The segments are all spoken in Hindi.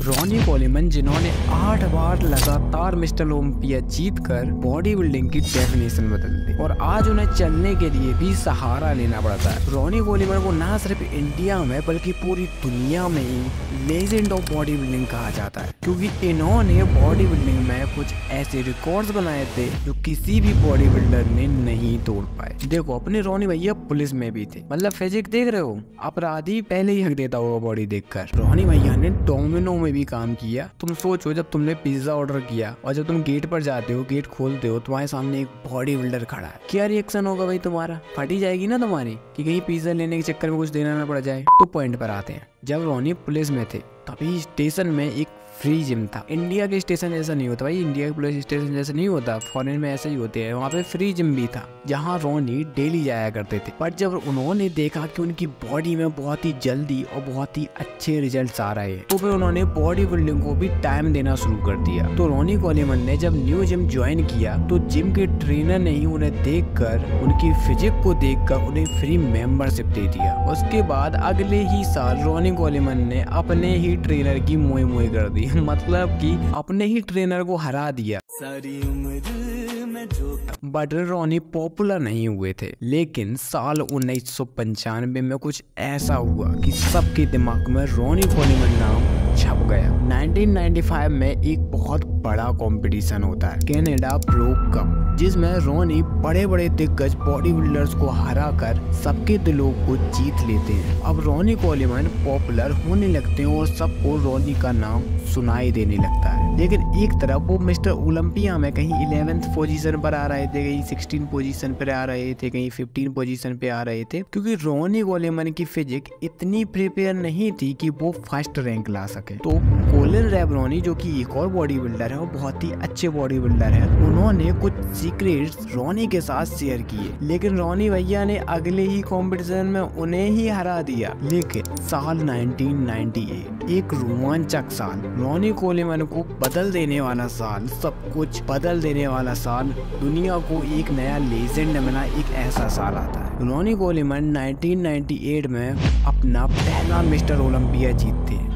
रॉनी कोलेमन, जिन्होंने 8 बार लगातार मिस्टर ओलंपिया जीतकर बॉडी बिल्डिंग की डेफिनेशन बदल दी और आज उन्हें चलने के लिए भी सहारा लेना पड़ता है। रॉनी कोलेमन को न सिर्फ इंडिया में बल्कि पूरी दुनिया में ही लेजेंड ऑफ बॉडी बिल्डिंग कहा जाता है, क्योंकि इन्होंने बॉडी बिल्डिंग में कुछ ऐसे रिकॉर्ड्स बनाए थे जो किसी भी बॉडी बिल्डर ने नहीं तोड़ पाए। देखो, अपने रॉनी भैया पुलिस में भी थे, मतलब फिजिक देख रहे हो, अपराधी पहले ही हक देता होगा बॉडी देखकर। रॉनी भैया ने डोमिनो में भी काम किया। तुम सोचो, जब तुमने पिज्जा ऑर्डर किया और जब तुम गेट पर जाते हो, गेट खोलते हो, तुम्हारे सामने एक बॉडी बिल्डर खड़ा है, क्या रिएक्शन होगा भाई तुम्हारा? फटी जाएगी ना तुम्हारी कि कहीं पिज्जा लेने के चक्कर में कुछ देना ना पड़ जाए। तो पॉइंट पर आते हैं। जब रॉनी पुलिस में थे तभी स्टेशन में एक फ्री जिम था। इंडिया के स्टेशन जैसा नहीं होता भाई, इंडिया के पुलिस स्टेशन जैसा नहीं होता, फॉरेन में ऐसे ही होते हैं। वहाँ पे फ्री जिम भी था जहाँ रॉनी डेली जाया करते थे। पर जब उन्होंने देखा कि उनकी बॉडी में बहुत ही जल्दी और बहुत ही अच्छे रिजल्ट्स आ रहे हैं, तो फिर उन्होंने बॉडी बिल्डिंग को भी टाइम देना शुरू कर दिया। तो रॉनी कोलेमन ने जब न्यू जिम ज्वाइन किया तो जिम के ट्रेनर ने ही उन्हें देखकर, उनकी फिजिक को देखकर उन्हें फ्री मेंबरशिप दे दिया। उसके बाद अगले ही साल रॉनी कोलेमन ने अपने ही ट्रेनर की मोई मोई कर दी, मतलब कि अपने ही ट्रेनर को हरा दिया। सारी उम्र में जो बट रॉनी पॉपुलर नहीं हुए थे, लेकिन साल 1995 में कुछ ऐसा हुआ कि सबके दिमाग में रॉनी कोलेमन नाम छप गया। 1995 में एक बहुत बड़ा कंपटीशन होता है, कनाडा प्रो कप, जिसमें रॉनी बड़े बड़े दिग्गज बॉडी बिल्डर्स को हराकर सबके दिलों को जीत लेते हैं। अब रॉनी कोलेमन पॉपुलर होने लगते हैं और सबको रॉनी का नाम सुनाई देने लगता है। लेकिन एक तरफ वो मिस्टर ओलंपिया में कहीं 11th पोजीशन पर आ रहे थे, कहीं 16 पोजीशन पर आ रहे थे, कहीं 15 पोजीशन पे आ रहे थे, क्योंकि रॉनी कोलेमन की फिजिक इतनी प्रिपेयर नहीं थी कि वो फर्स्ट रैंक ला सके। तो कोलिन रेबरॉनी, जो कि एक और बॉडी बिल्डर है और बहुत ही अच्छे बॉडी बिल्डर है, उन्होंने कुछ सीक्रेट्स रॉनी के साथ शेयर किए, लेकिन रॉनी भैया ने अगले ही कंपटीशन में उन्हें ही हरा दिया। लेकिन साल 1998 एक रोमांचक साल, रॉनी कोलेमन को बदल देने वाला साल, सब कुछ बदल देने वाला साल, दुनिया को एक नया लेजेंड बना एक ऐसा साल आता है। रॉनी कोलेमन 1998 में अपना पहला मिस्टर ओलंपिया जीतते हैं।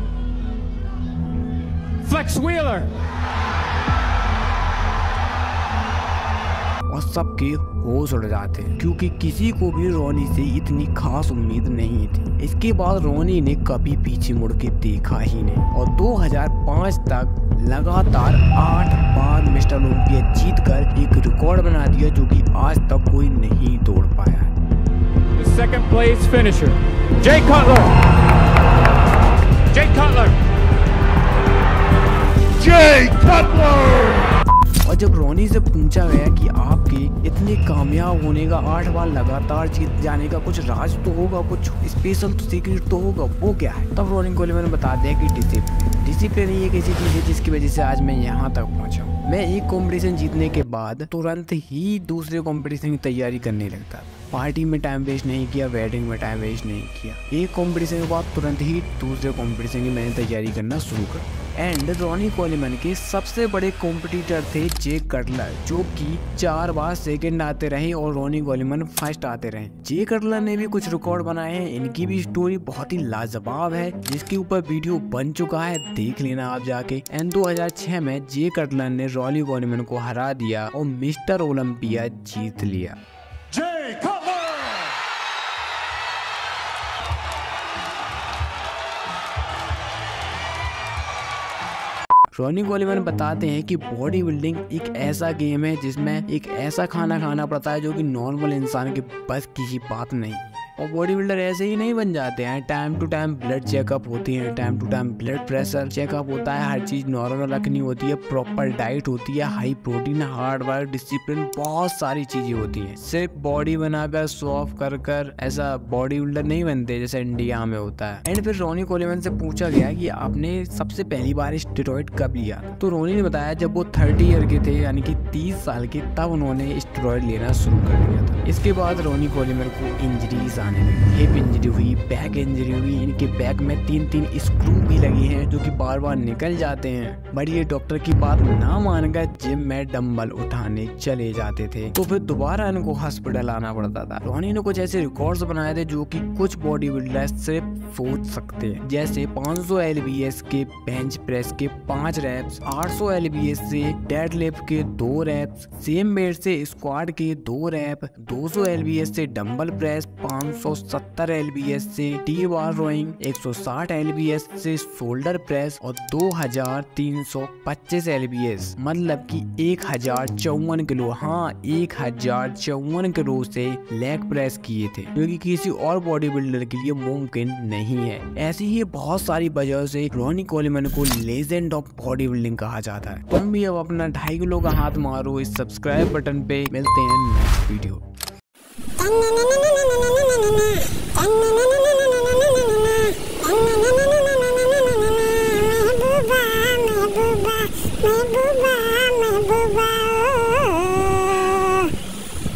Flex Wheeler और सबके होश उड़ जाते हैं, क्योंकि किसी को भी रॉनी से इतनी खास उम्मीद नहीं थी। इसके बाद रॉनी ने कभी पीछे मुड़ के देखा ही नहीं और 2005 तक लगातार 8 बार मिस्टर ओलंपिया जीतकर एक रिकॉर्ड बना दिया, जो कि आज तक कोई नहीं तोड़ पाया है। The second place finisher, Jay Cutler. Jay Cutler. Jay Cutler. और जब रॉनी से पूछा गया कि आपके इतने कामयाब होने का, 8 बार लगातार जीत जाने का कुछ राज तो होगा, कुछ स्पेशल सीक्रेट तो होगा, वो क्या है? तब रॉनी कोलेमन बता दिया कि डिसिप्लिन ही एक ऐसी चीज है जिसकी वजह से आज मैं यहाँ तक पहुँचा हूँ। मैं एक कंपटीशन जीतने के बाद तुरंत ही दूसरे कंपटीशन की तैयारी करने लगता। पार्टी में टाइम वेस्ट नहीं किया, वेडिंग में टाइम वेस्ट नहीं किया। एक कंपटीशन के बाद तुरंत ही दूसरे कंपटीशन की मैंने तैयारी करना शुरू कर। एंड रॉनी कोलेमन के सबसे बड़े कॉम्पिटिटर थे जे कटलर, जो कि 4 बार सेकंड आते रहे और रॉनी कोलेमन फर्स्ट आते रहे। जे कटलर ने भी कुछ रिकॉर्ड बनाए हैं, इनकी भी स्टोरी बहुत ही लाजवाब है, जिसके ऊपर वीडियो बन चुका है, देख लेना आप जाके। एंड 2006 में जे कटलर ने रॉनी कोलेमन को हरा दिया और मिस्टर ओलंपिया जीत लिया। रॉनी कोलेमन बताते हैं कि बॉडी बिल्डिंग एक ऐसा गेम है जिसमें एक ऐसा खाना खाना पड़ता है जो कि नॉर्मल इंसान के बस की बात नहीं है। और बॉडी बिल्डर ऐसे ही नहीं बन जाते हैं, time to time blood checkup होती है, time to time blood pressure checkup होता है, हर चीज नॉर्मल रखनी होती है, प्रॉपर डाइट होती है, high protein, hard work, discipline, बहुत सारी चीजें होती हैं। सिर्फ बॉडी बनाकर शो ऑफ कर कर ऐसा बॉडी बिल्डर नहीं बनते जैसे इंडिया में होता है। एंड फिर रॉनी कोलेमन से पूछा गया कि आपने सबसे पहली बार स्टेरॉइड कब लिया? तो रॉनी ने बताया जब वो 30 ईयर के थे, यानी कि 30 साल के, तब उन्होंने स्टेरॉइड लेना शुरू कर दिया था। इसके बाद रॉनी कोलेमन को इंजरीज आने लगी। हिप इंजरी हुई, बैक इंजरी हुई, इनके बैक में 3 स्क्रू भी लगे हैं जो कि बार बार निकल जाते हैं। बट ये डॉक्टर की बात ना मानकर जिम में डंबल उठाने चले जाते थे, तो फिर दोबारा इनको हॉस्पिटल आना पड़ता था। रॉनी ने कुछ ऐसे रिकॉर्ड्स बनाए थे जो कि कुछ बॉडी बिल्डर्स सिर्फ सोच सकते हैं, जैसे 500 LBS के बेंच प्रेस के 5 रैप्स, 800 LBS से डेडलिफ्ट के 2 रैप्स, सेम वेट से स्क्वाट के 2 रैप, 200 LBS से डंबल प्रेस, 570 LBS से टी बार रोइंग, 160 LBS से शोल्डर प्रेस और 2325 LBS मतलब कि 1054 किलो, हाँ 1054 किलो से लेग प्रेस किए थे, जो कि किसी और बॉडी बिल्डर के लिए मुमकिन नहीं है। ऐसी ही बहुत सारी वजह से रॉनी कोलेमैन को लेजेंड ऑफ बॉडी बिल्डिंग कहा जाता है। तुम भी अब अपना 2.5 किलो का हाथ मारो इस सब्सक्राइब बटन पे। मिलते हैं नेक्स्ट वीडियो।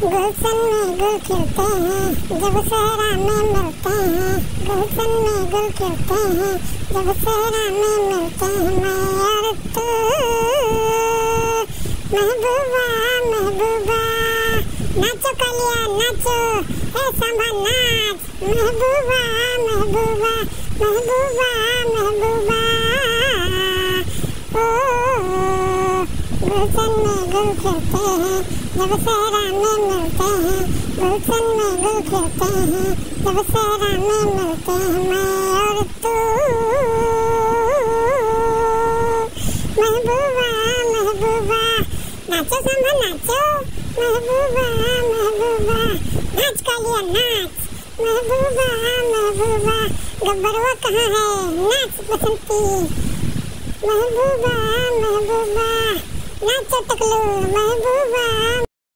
गुलशन में गुल खिलते हैं जब सहरा में मिलते हैं, गुलशन में गुल खिलते हैं जब सहरा में मिलते हैं। मैं और तू महबूबा महबूबा, नाचो कलिया नाचो ए सांभा नाच, महबूबा महबूबा महबूबा महबूबा। ओ गुलशन में गुल खिलते हैं जब सहरा में मिलते हैं, गुलशन में गुल खिलते हैं जब सहरा में मिलते हैं। मैं और तू महबूबा महबूबा, नाचो सांभा नाचो, महबूबा महबूबा नाच कालिया नाच, महबूबा महबूबा गब्बरुआ कहाँ है नाच बसंती, महबूबा महबूबा नाचो टकलू महबूबा।